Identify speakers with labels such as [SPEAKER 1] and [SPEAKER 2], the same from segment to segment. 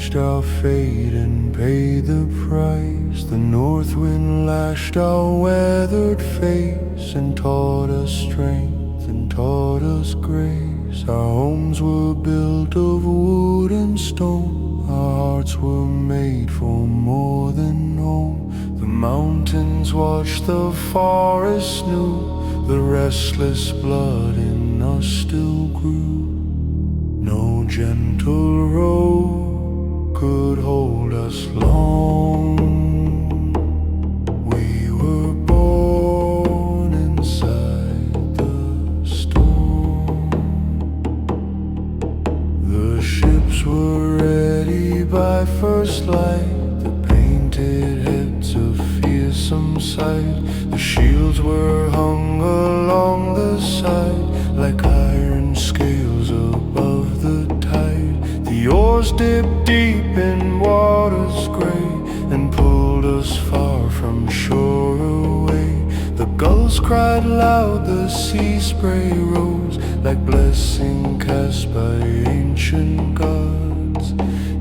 [SPEAKER 1] watched our fate and paid the price. The north wind lashed our weathered face and taught us strength and taught us grace. Our homes were built of wood and stone. Our hearts were made for more than home. The mountains watched, the forest knew. The restless blood in us still grew. No gentle road could hold us long. We were born inside the storm. The ships were ready by first light. The painted heads a fearsome sight. The shields were hung along the side like iron scales above the tide. The oars dipped deep in waters gray and pulled us far from shore away. The gulls cried loud, the sea spray rose like blessing cast by ancient gods.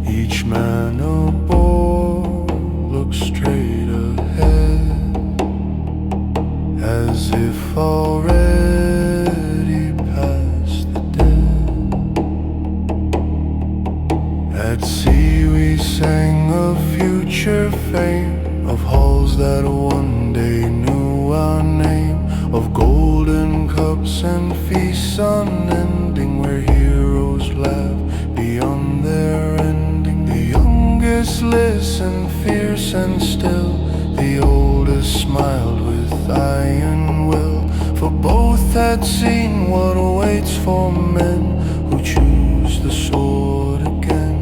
[SPEAKER 1] Each man aboard looked straight ahead, as if already past the dead. At sea we sang of future fame, of halls that one day knew our name, of golden cups and feasts unending, where heroes laugh beyond their ending. The youngest listened fierce and still, the oldest smiled with iron will, for both had seen what awaits for men who choose the sword again.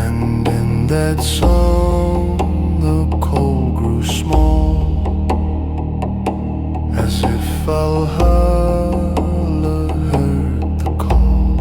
[SPEAKER 1] And in that song the coal grew small, as if Valhalla heard the call.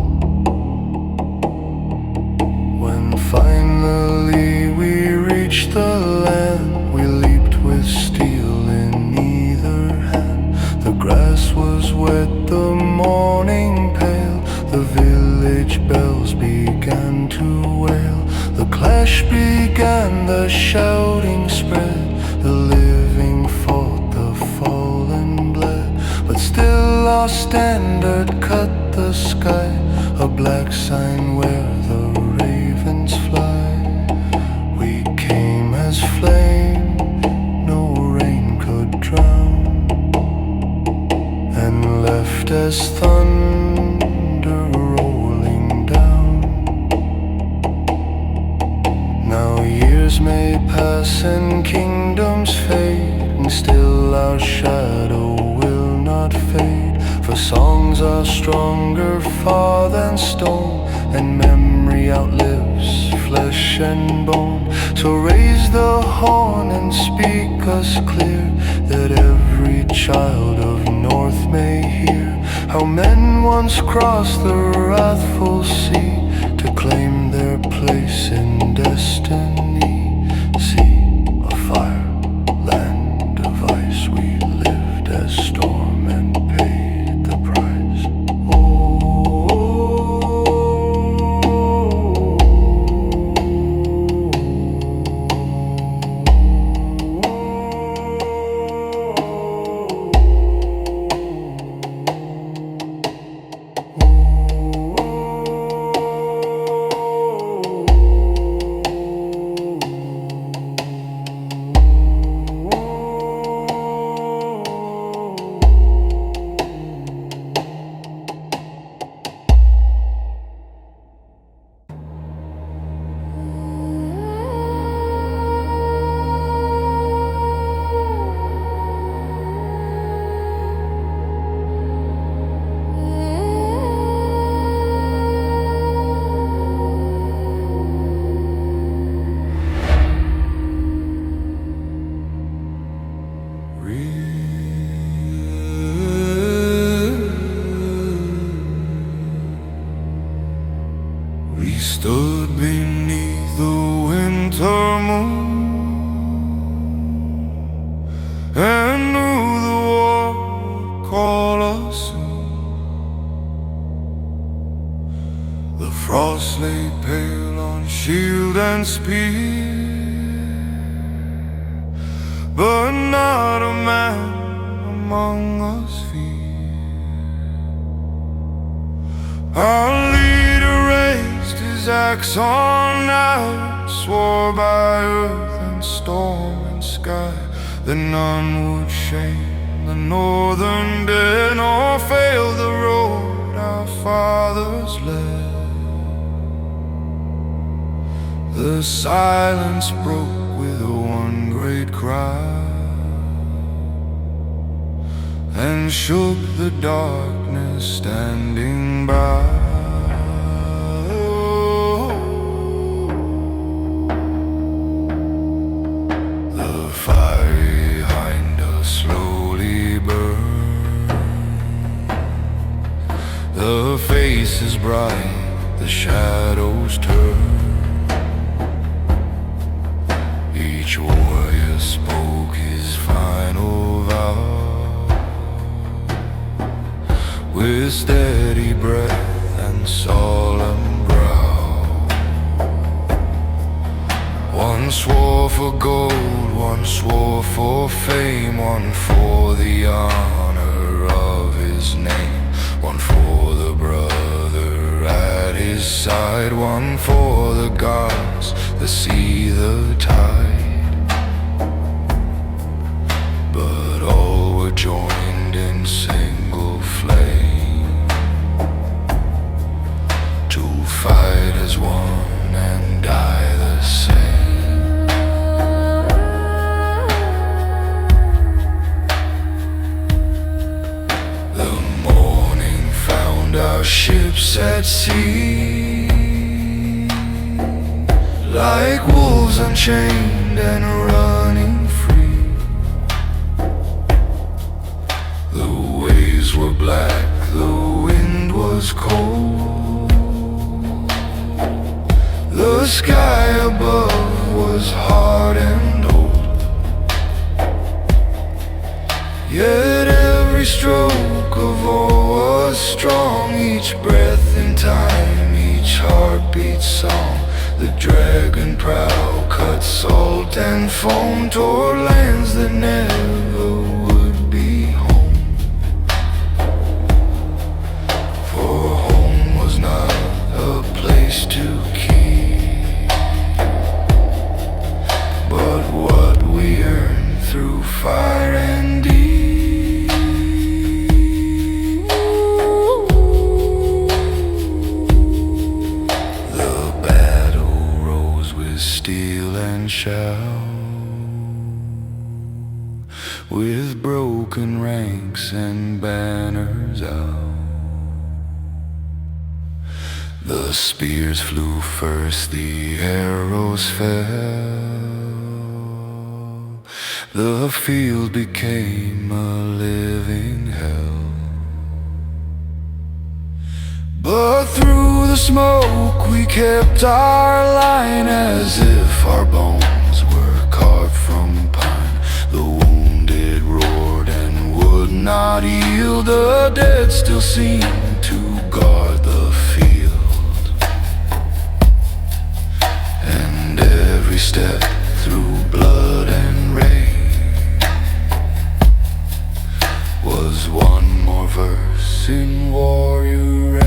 [SPEAKER 1] When finally we reached the land, we leaped with steel in either hand. The grass was wet, the morning pale, the village bells began to wail. The clash began, the shouting spread, the living fought, the fallen bled. But still our standard cut the sky, a black sign where the ravens fly. We came as flame, no rain could drown, and left as thunder rolling down. Now years may pass and kingdoms fade, and still our shadow will not fade. For songs are stronger far than stone, and memory outlives flesh and bone. So raise the horn and speak us clear, that every child of north may hear how men once crossed the wrathful sea to claim their place in destiny. Sea of fire, land of ice, we lived as storm and paid the price. stood beneath the winter moon and knew the war would call us soon. spear, but not a man among us fear. Our leader raised his axe on high, swore by earth and storm and sky that none would shame the northern dead, nor fail the road our fathers led. The silence broke with one great cry, and shook the darkness standing by. The fire behind us slowly burned, the faces bright, the shadows turned. Each warrior spoke his final vow, with steady breath and solemn brow. One swore for gold, one swore for fame, one for the honor of his name, one for the brother at his side, one for the gods, the sea, the tide. But all were joined in single flame, to fight as one and die the same. The morning found our ships at sea, like wolves unchained and running free. The waves were black, the wind was cold, the sky above was hard and old. Yet every stroke of oar was strong, each breath in time, each heartbeat song. The dragon prow cut salt and foam toward lands that never would be home. For home was not a place to keep, but what we earned through fire and deed. Steel and shell, with broken ranks and banners out. The spears flew first, the arrows fell, the field became a living hell. But through the smoke we kept our line, as if our bones were carved from pine. The wounded roared and would not yield, the dead still seemed to guard the field. And every step through blood and rain was one more verse in warrior rain.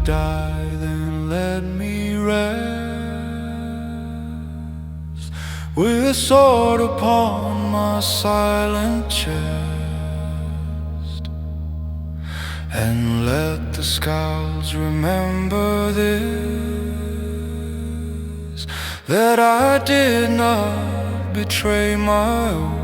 [SPEAKER 1] Die, then let me rest, with sword upon my silent chest, and let the scouts remember this, that I did not betray my oath.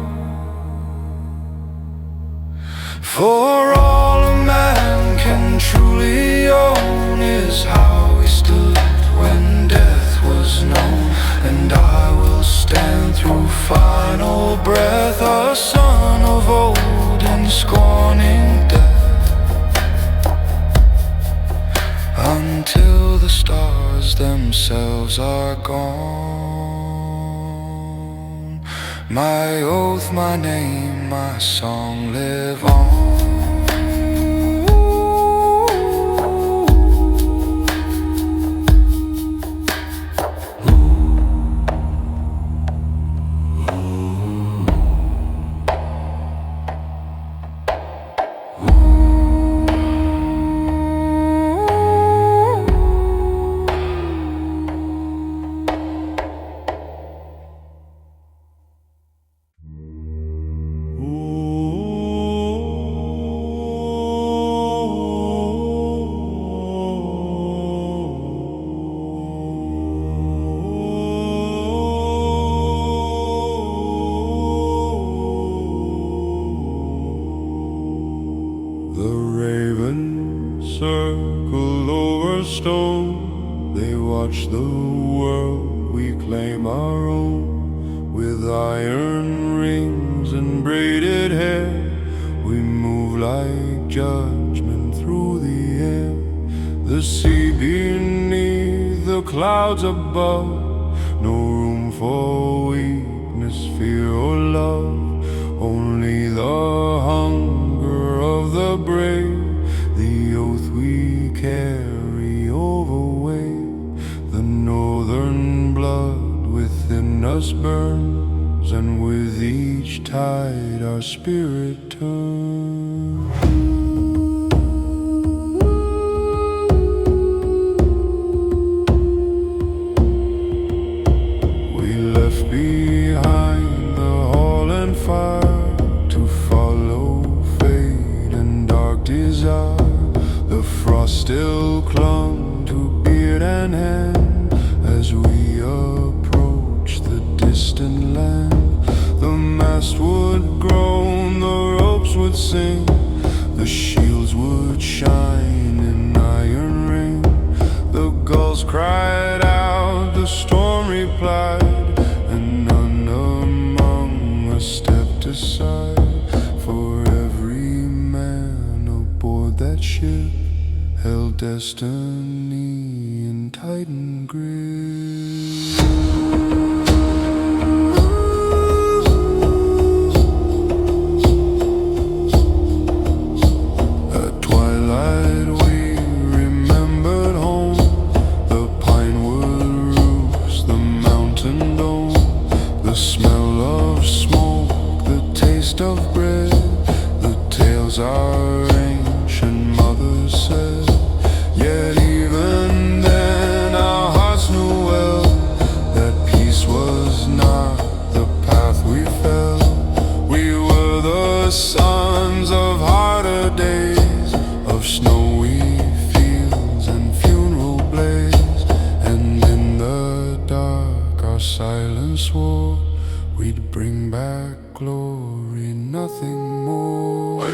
[SPEAKER 1] For all a man can truly own is how he stood when death was known. And I will stand through final breath, a son of old and scorning death, until the stars themselves are gone. My oath, my name, my song live on. The ravens circle over stone. They watch the world, we claim our own. With iron rings and braided hair, we move like judgment through the air. The sea beneath, the clouds above, no room for weakness, fear or love. Only the hunger of the brave, the oath we carry overweight. The northern blood within us burns, and with each tide our spirit turns. We left behind the hall and fire to follow fate and dark desire. The frost still clung to beard and hand as we approached the distant land. The mast would groan, the ropes would sing, the shields would shine in iron ring. The gulls cried out, the storm replied, and none among us stepped aside. For every man aboard that ship held destiny in titan grip. At twilight we remembered home, the pinewood roofs, the mountain dome, the smell of smoke, the taste of bread, the tales our ancient mothers said. Yet even then our hearts knew well that peace was not the path we fell. We were the sons of harder days, of snowy fields and funeral blaze. And in the dark our silence swore we'd bring back glory, nothing more.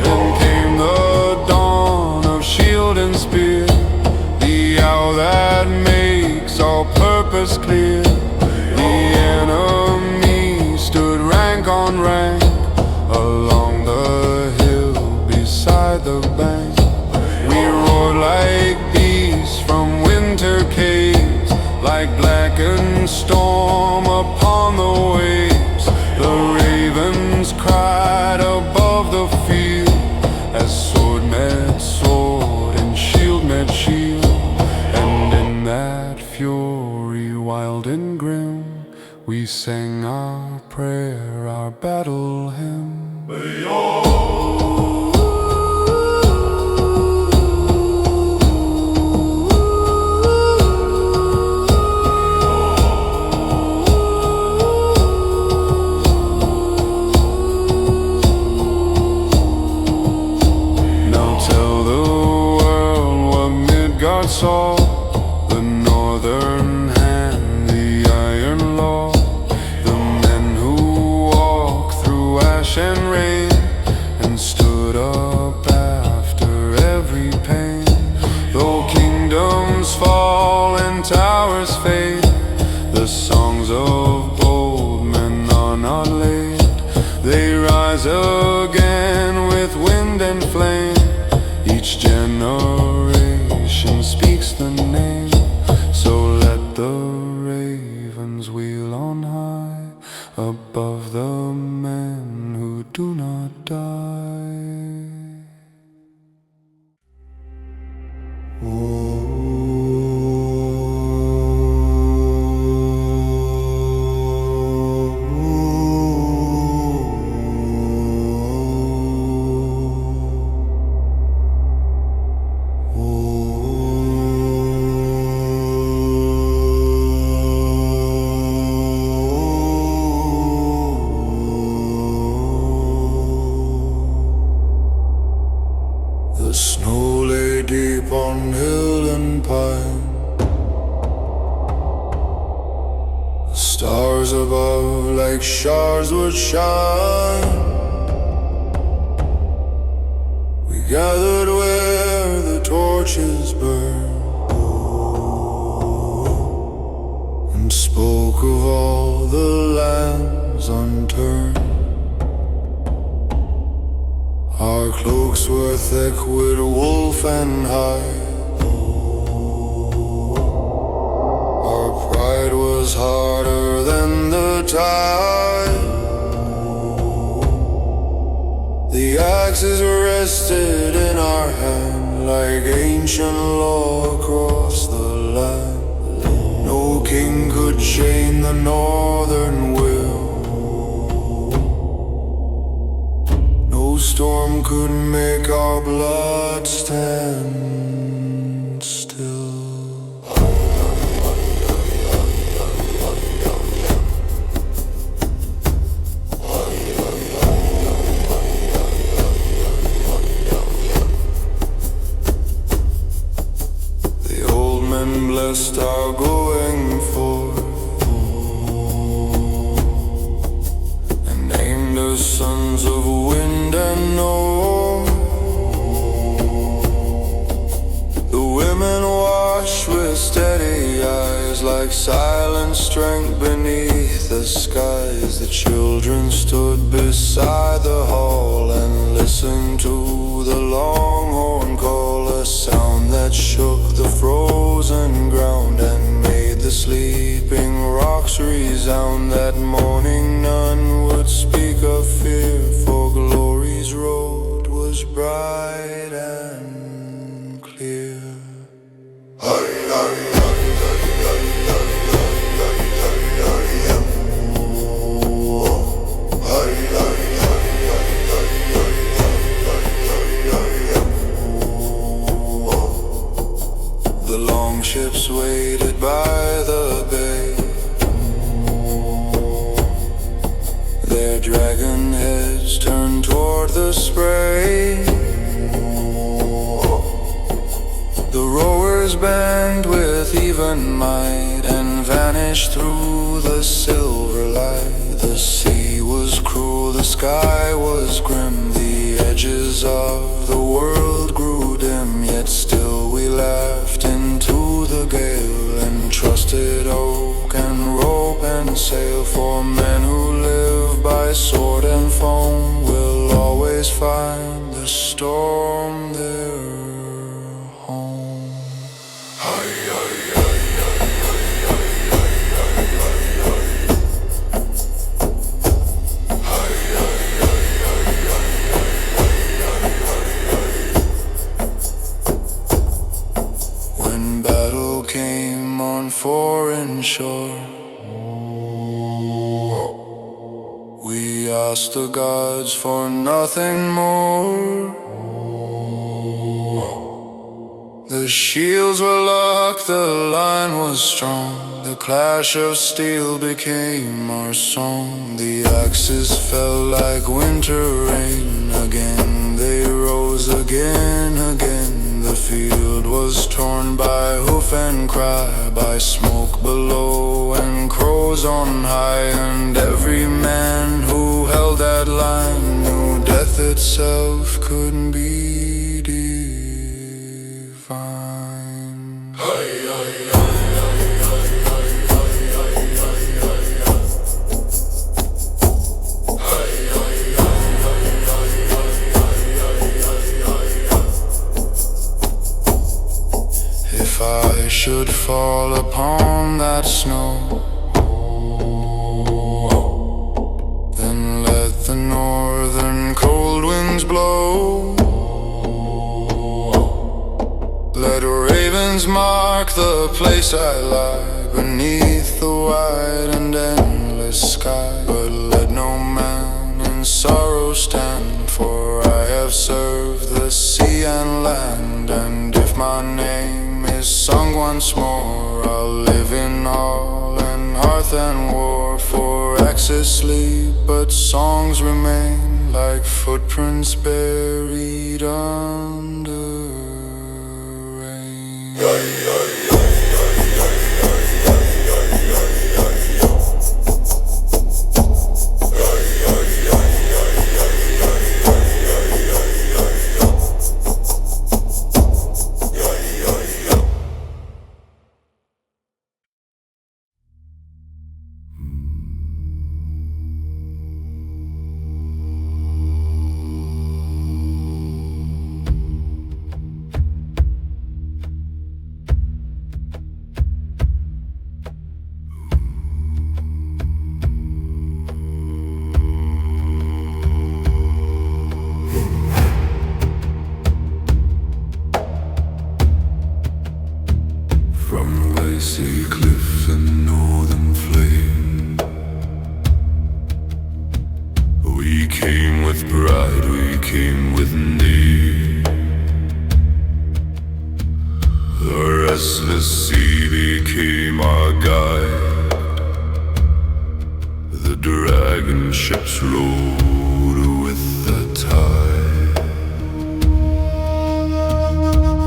[SPEAKER 1] Then came the dawn of shield and spear, the hour that makes all purpose clear. The enemy stood rank on rank along the hill beside the bank. We roared like beasts from winter caves, like blackened storm upon the waves. The ravens cried above the field as sword met sword and shield met shield. And in that fury wild and grim, we sang our prayer, our battle hymn. Now tell the world what Midgard saw, the northern hand, the iron law, the men who walked through ash and rain and stood up after every pain. Though kingdoms fall and towers fade, the songs of bold men are not laid. They rise again with wind and flame. Each generation speaks the name. So let the ravens wheel on high above the men who do not die. on hill and pine. The stars above like shards would shine. We gathered where the torches burn, and spoke of all the lands unturned. Our cloaks were thick with wolf and hide. Our pride was harder than the tide. The axes rested in our hand like ancient law across the land. No king could chain the northern will. No storm could make our blood stand still. The old men blessed our going forth and named us sons of wind and north. The women watched with steady eyes like silent strength beneath the skies. The children stood beside the hall and listened to the longhorn call, a sound that shook the frozen ground and made the sleeping rocks resound. That morning none would speak of fear, for glory's road was bright and clear. The long ships waited by the bay, their dragon heads turned toward the spray. The rowers bent with even might and vanished through the silver light. The sea was cruel, the sky was grim, the edges of the world grew dim. Yet still we laughed into the gale and trusted oak and rope and sail. For men who live by sword and foam will always find the storm their home. When battle came on foreign shore, we asked the gods for nothing more. The shields were locked, the line was strong, the clash of steel became our song. The axes fell like winter rain, again they rose again. The field was torn by hoof and cry, by smoke below and crows on high. And every man who held that line knew death itself couldn't be defined. If I should fall upon that snow, then let the northern cold winds blow. Let ravens mark the place I lie beneath the wide and endless sky. But let no man in sorrow stand, for I have served the sea and land. And if my name is sung once more, I'll live in hall and hearth and war. For axes sleep, but songs remain like footprints buried under rain. came with me. The restless sea became our guide. The dragon ships rode with the tide.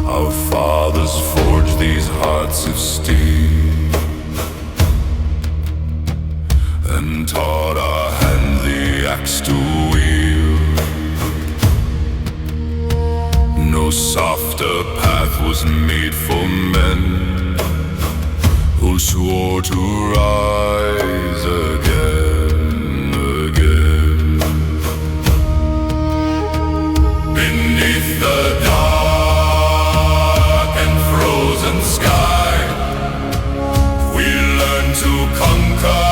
[SPEAKER 1] Our fathers forged these hearts of steel and taught our hand the axe to wield. No softer path was made for men who swore to rise again, again. Beneath the dark and frozen sky, we learn to conquer.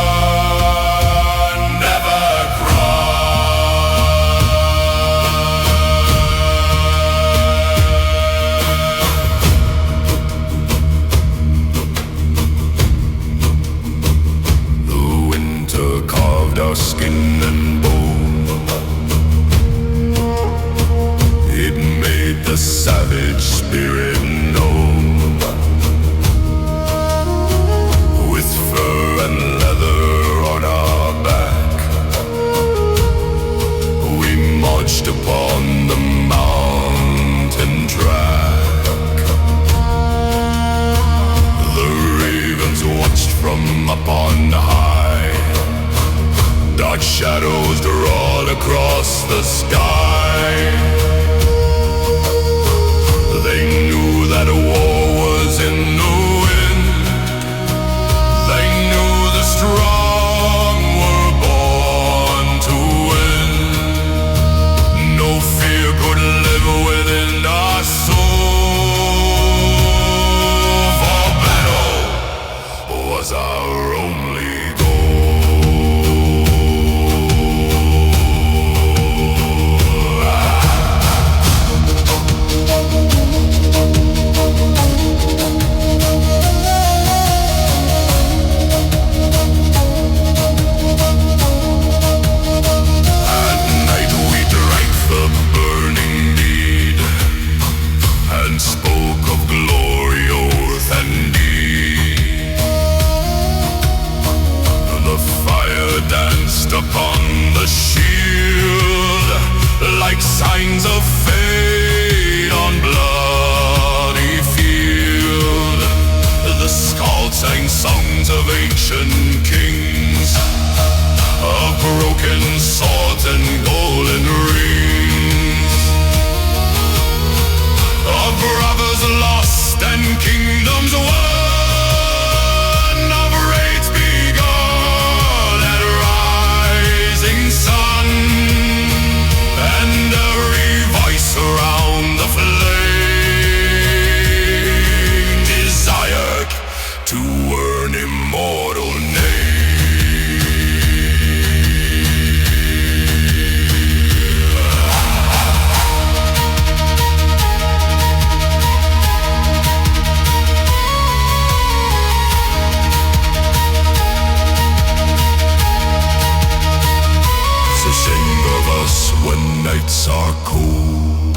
[SPEAKER 1] Our skin and bone, it made the savage spirit known. With fur and leather on our back, we marched upon the mountain track. The ravens watched from up on high. Dark shadows drawn across the sky. They knew that war was in the wind. They knew the strong were born to win. No fear could live within our soul, for battle was our only goal. Upon the shield, like signs of fate on bloody field. The skalds sang songs of ancient kings, of broken swords and golden rings, of brothers lost and kingdoms won. Around the flame, desired to earn immortal name. So sing of us when nights are cold,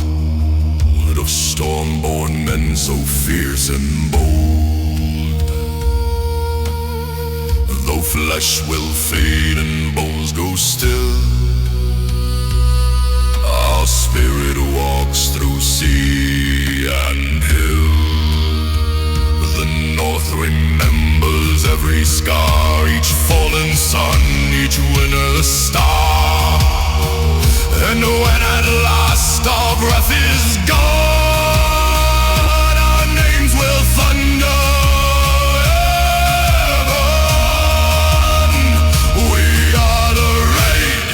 [SPEAKER 1] of storm-born men so fierce and bold. Though flesh will fade and bones go still, our spirit walks through sea and hill. The north remembers every scar, each fallen sun, each winter star. And when at last our breath is gone, our names will thunder heaven. We are the raid,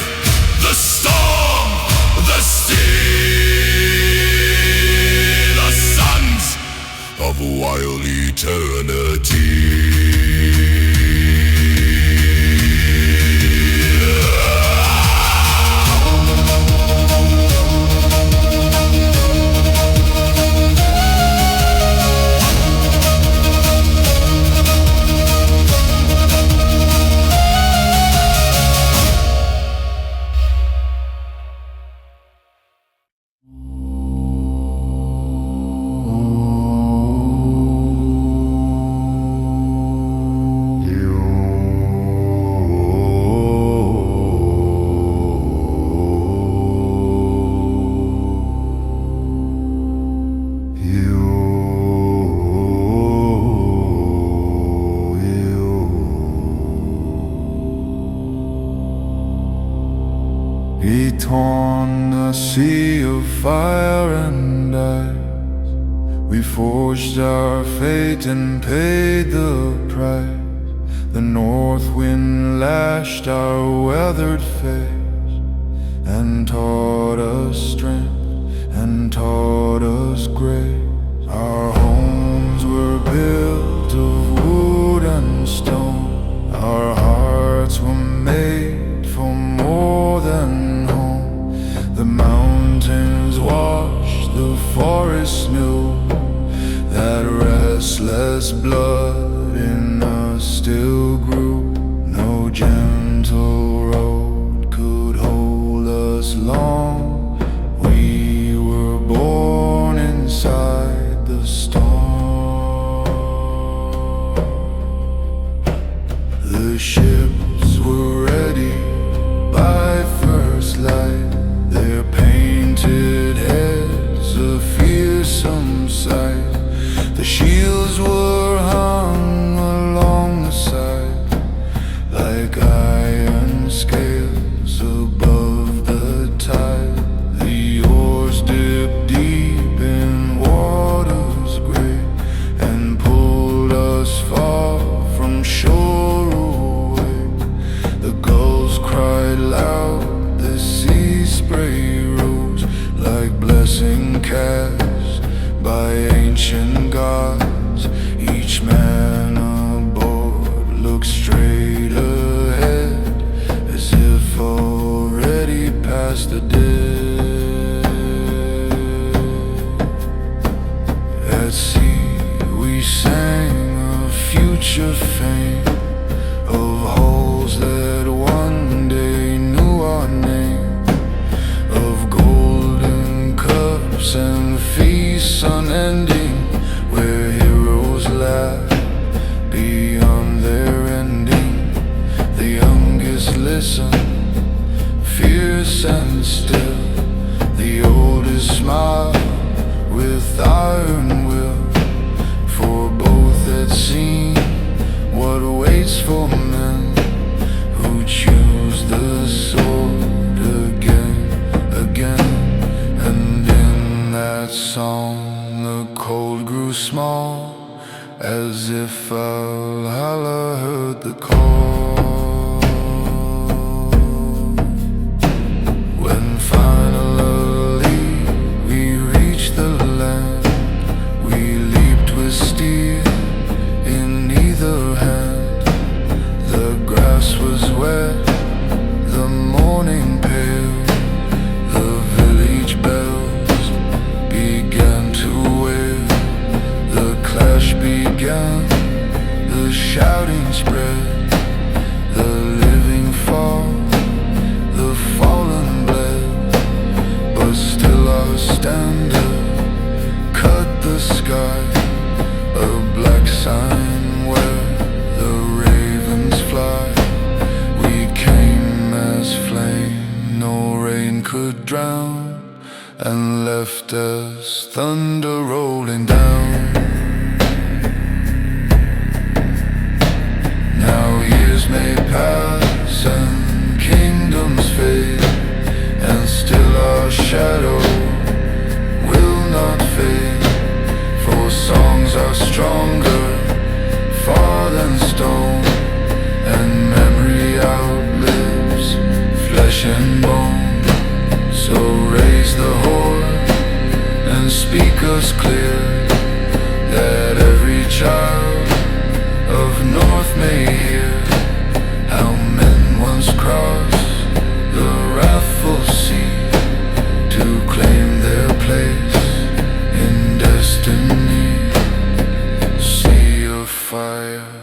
[SPEAKER 1] sea of fire and ice, we forged our fate and paid the price. The north wind lashed our weathered face and taught us strength and taught us grace. Our homes were built of wood and stone. Our hearts were made for more than home. The mountains washed, the forests knew that restless blood in us still grew. No gentle road could hold us long. We were born inside the storm. The ships were ready by first light, their painted heads a fearsome sight. The shields were hung along the side like iron scales above the tide. The oars dipped deep in waters gray and pulled us far from shore away. The gulls cried loud, the sea spray rose like blessing cast by ancient gods. Each man aboard looked straight ahead as if already past the dead. At sea we sang a future fame of hulls that one day knew our name, of golden cups and feasts unending, where heroes laugh beyond their ending. The youngest listen, fierce and still. The oldest smile with iron will. For both had seen what waits for men who choose the sword again, again. And in that song the cold grew small, as if Valhalla heard the call. When finally we reached the land, we leaped with steel in either hand. The grass was wet, the morning pale, the village bells began to wail. The clash began, the shouting spread, the living fall, the fallen bled. But still our standard cut the sky, a black sign where the ravens fly. We came as flame no rain could drown, and left as thunder rolling down. Now years may pass and kingdoms fade, and still our shadow will not fade. For songs are stronger far than stone, and memory outlives flesh and bone. So raise the horn and speak us clear, that every child of North may hear how men once crossed the wrathful sea to claim their place in destiny. Sea of fire,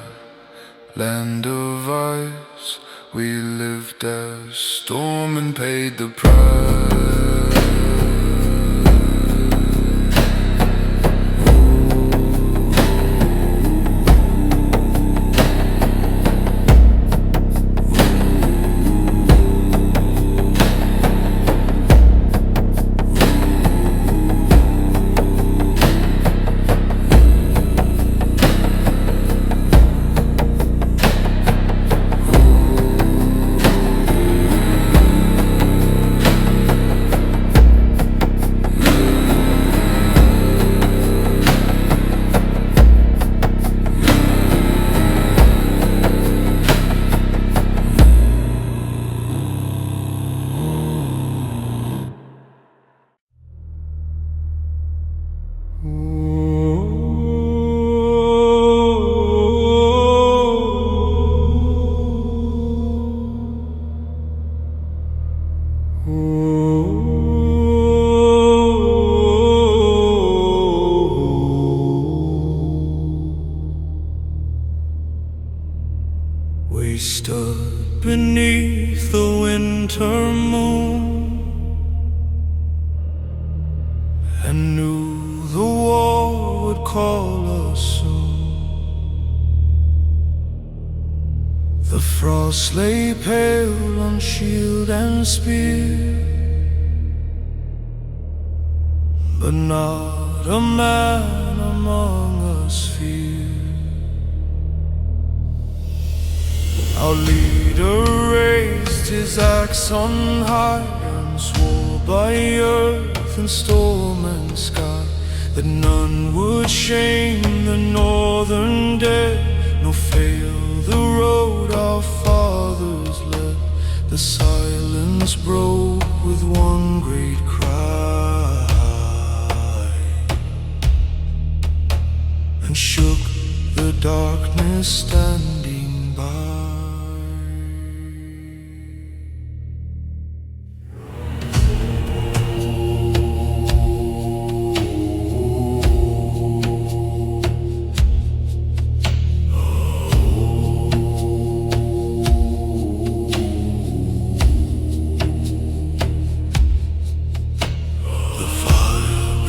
[SPEAKER 1] land of ice, we lived as storm and paid the price. and knew the war would call us soon. The frost lay pale on shield and spear, but not a man among us feared. Our leader raised his axe on high and swore by earth and storm and sky that none would shame the northern dead, nor fail the road our fathers led. The silence broke with one great cry and shook the darkness standing by.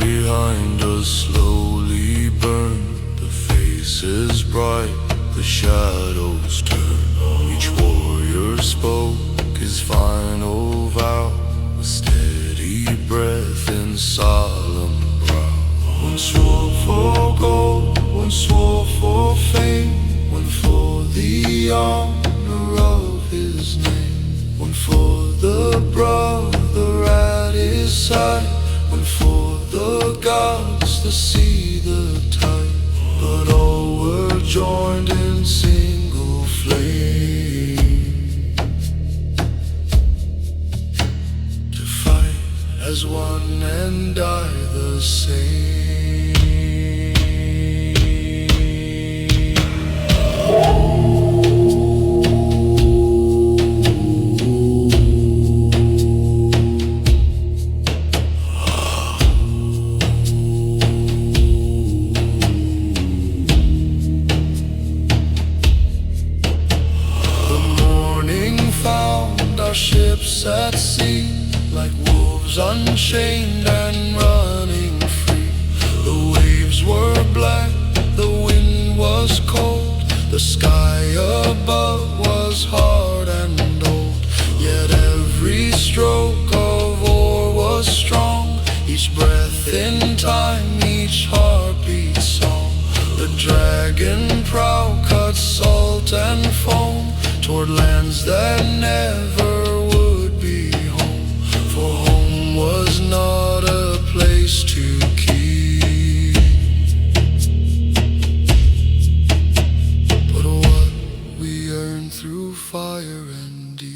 [SPEAKER 1] Behind us slowly burn, the faces bright, the shadows turn. Each warrior spoke his final vow, a steady breath in solemn brow. One swore for gold, one swore for fame, one for the honor of his name, one for the brother at his side, one for the gods to see the tide. But all were joined in single flame to fight as one and die the same. Ships at sea, like wolves unchained and running free. The waves were black, the wind was cold, the sky above was hard and old. Yet every stroke of oar was strong, each breath in time, each heartbeat song. The dragon prow cut salt and foam toward lands that never would be home. For home was not a place to keep, but what we earned through fire and deed.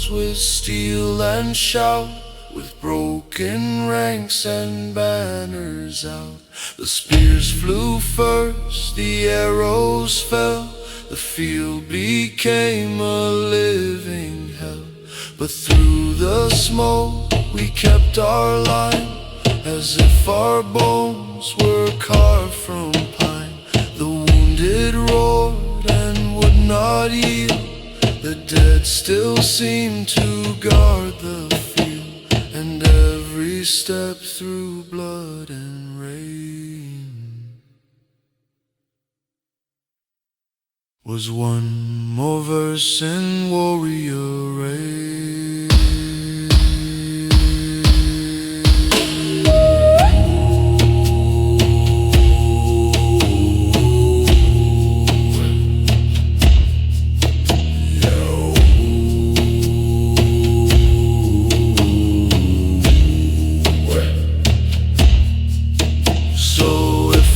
[SPEAKER 1] With steel and shout, with broken ranks and banners out. The spears flew first, the arrows fell, the field became a living hell. But through the smoke we kept our line, as if our bones were carved from pine. The wounded roared and would not yield, the dead still seem to guard the field, and every step through blood and rain was one more verse in warrior rain.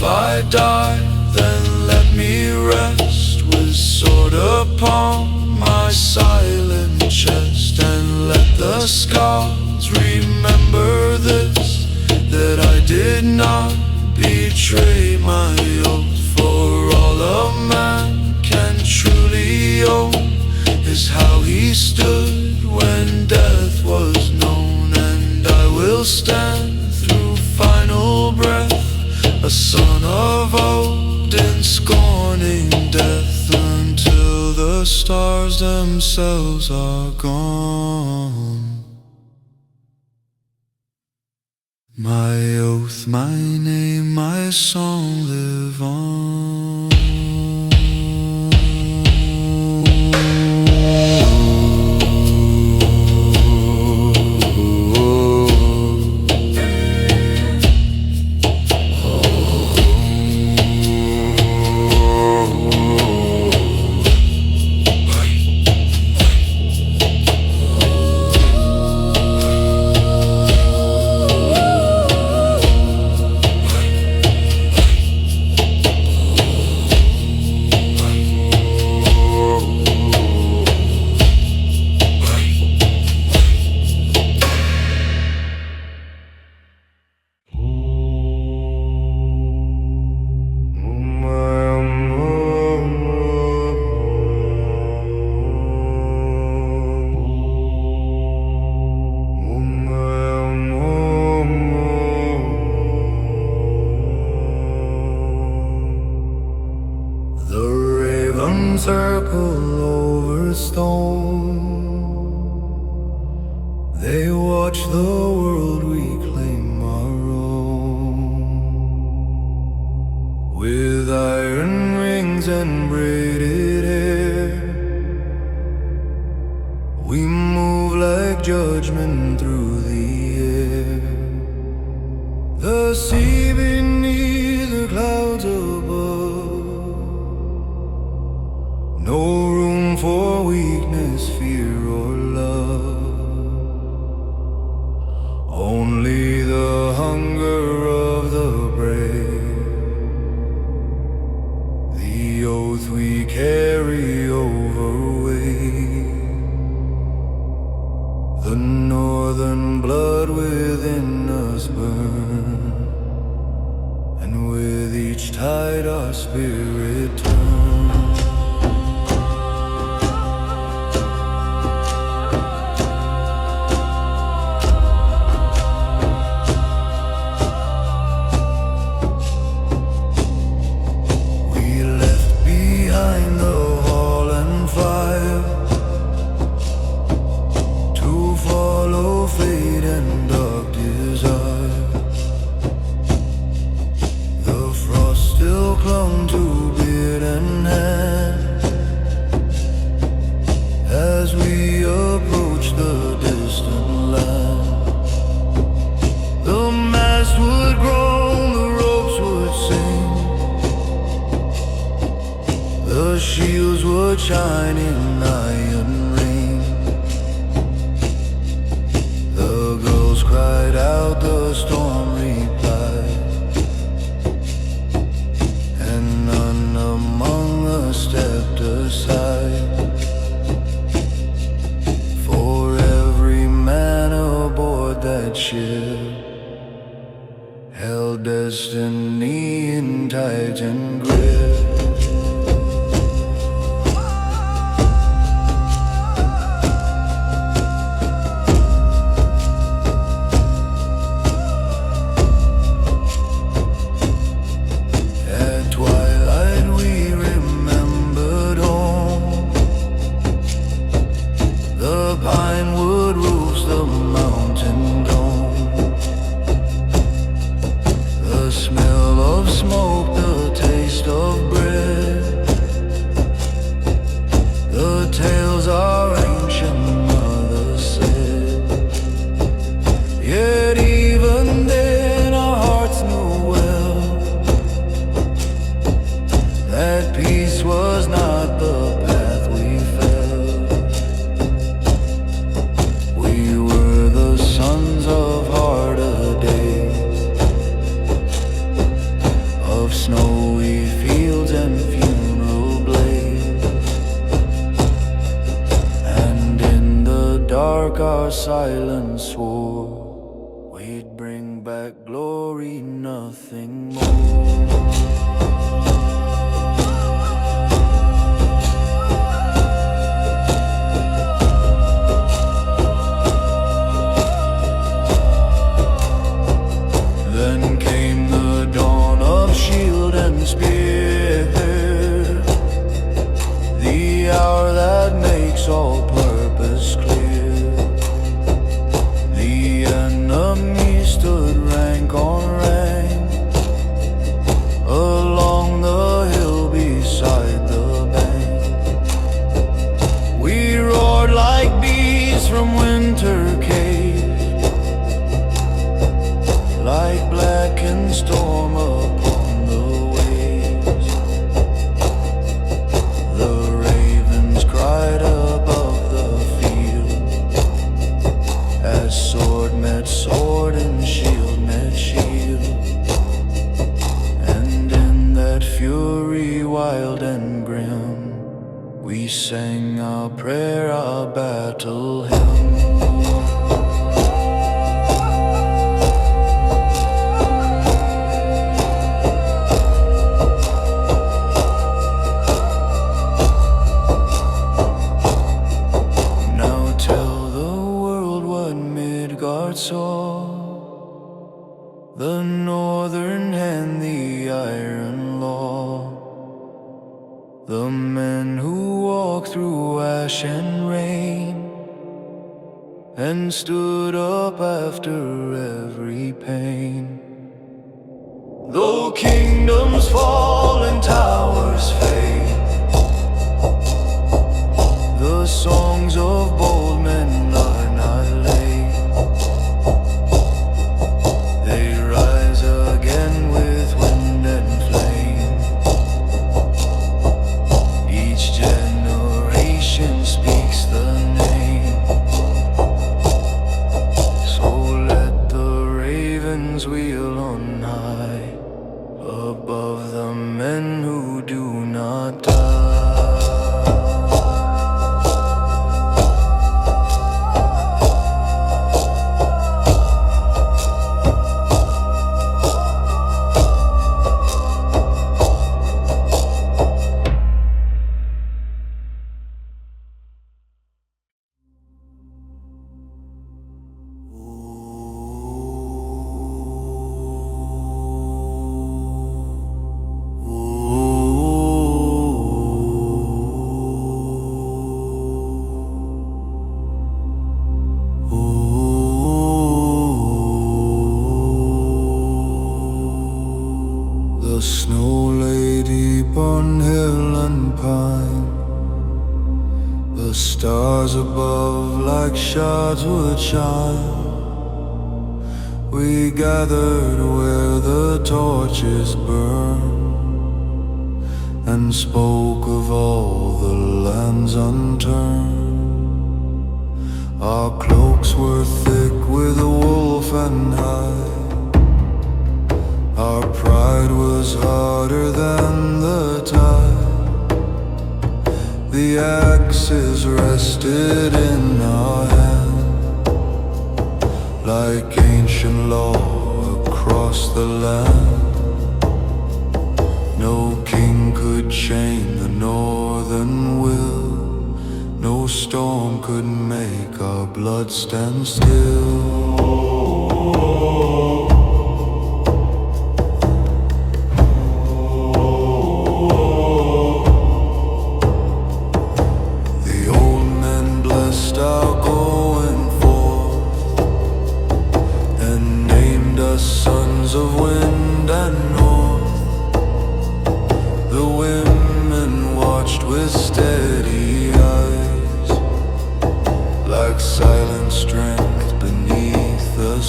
[SPEAKER 1] I die, then let me rest with sword upon my silent chest, and let the scars remember this, that I did not betray my oath. For all a man can truly own is how he stood when death was known. And I will stand through final breath, a son of Odin scorning death, until the stars themselves are gone. My oath, my name, my song live on. Circle over stone, they watch the world reclaim our own. With iron rings and braided hair, we move like judgment through the air. The sea beneath, the clouds above, no room for weakness, fear or love. Only the hunger of the brave, the oath we carry overweight. The northern blood within us burn, and with each tide our spirit turns. The shields would shine in iron rain. The girls cried out, the storm replied, and none among us stepped aside. For every man aboard that ship held destiny in titan grip. Snowy fields and funeral dark our silence swore we'd bring back glory, nothing more. Then came the dawn of shield and spear, the hour that makes all purpose clear. The enemy stood rank on rank along the hill beside the bank. We roared like bees from winter cave, like blackened storm upon the waves. The ravens cried above the field, as sword met sword and shield met shield. And in that fury wild and grim, we sang our prayer, our battle hymn. Saw the northern hand, the iron law, the men who walked through ash and rain and stood up after every pain. Though kingdoms fall and towers fade, the songs of bold men are not laid. Wheel on high above the men who do not die. The snow lay deep on hill and pine, the stars above like shards would shine. We gathered where the torches burn and spoke of all the lands unturned. Our cloaks were thick with wolf and hide, our pride was harder than the tide. The axes rested in our hand, like ancient law across the land. No king could chain the northern will, no storm could make our blood stand still. Sons of wind and north, the women watched with steady eyes, like silent strength beneath the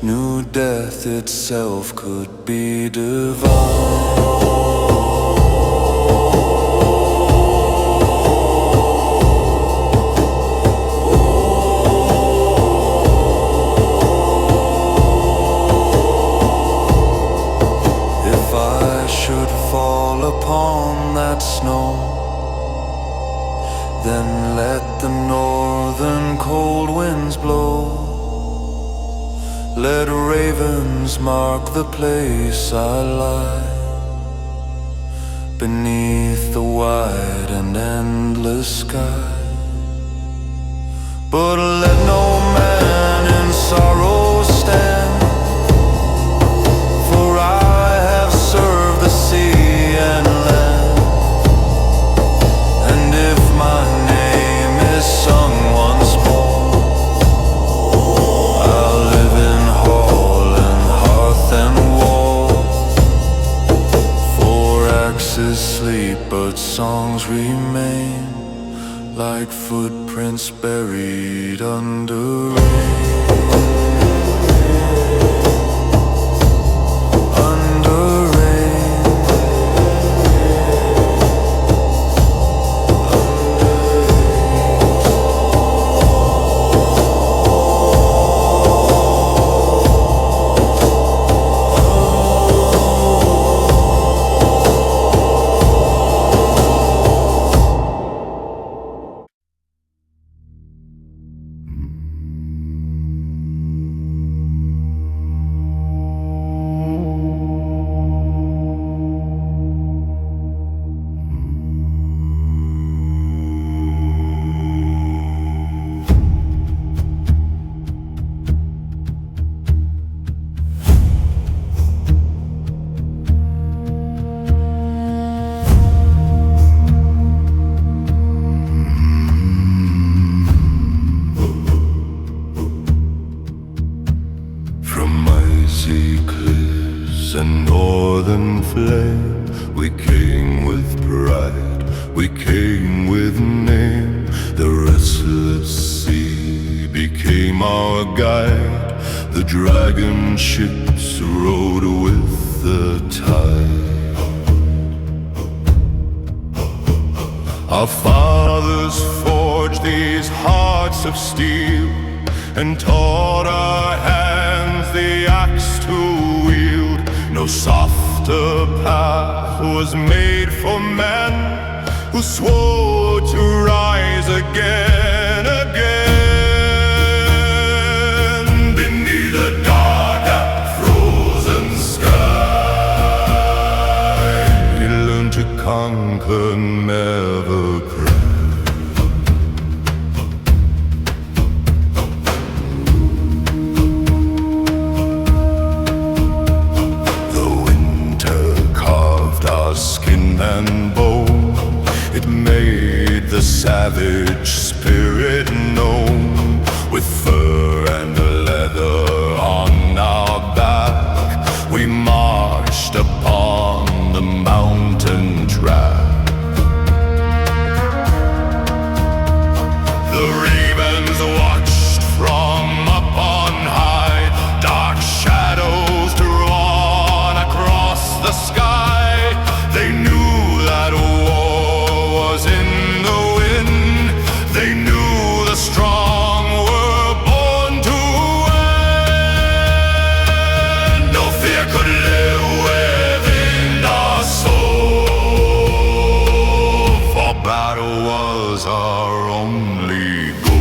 [SPEAKER 1] New death itself could be divine. Fall upon that snow, then let the northern cold winds blow. Let ravens mark the place I lie, beneath the wide and endless sky. But let no man in sorrow stand, for I have served the sea and land. And if my name is sung once more, I'll live in hall and hearth and wall. For axes sleep but songs remain, like footprints buried under rain. And northern flame, we came with pride, we came with name. The restless sea became our guide, the dragon ships rode with the tide. Our fathers forged these hearts of steel, and taught our hands the axe to wield. No softer path was made for men who swore to rise again, again. Beneath the dark and frozen sky, we learned to conquer, never cry. Skin and bone, it made the savage spirit known. With fur and leather on our back, we marched upon the mountain track. The ravens watched from up on high, dark shadows drawn across the sky. They knew that war was in the wind. They knew the strong were born to win. No fear could live within our soul, for battle was our only goal.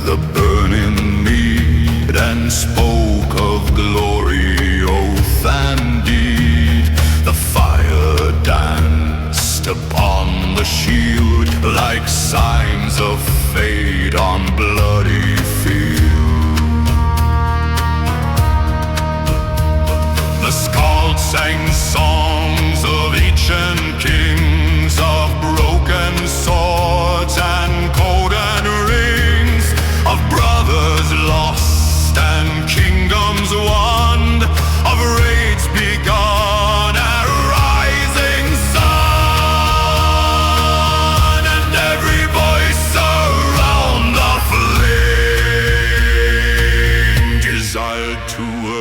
[SPEAKER 1] The burning mead and spoke of glory, oath and deed. The fire danced upon the shield, like signs of fate on bloody field. The skald sang songs of ancient kings, of broken swords and golden rings, of brothers lost and kingdoms won, of raids begun and riots
[SPEAKER 2] to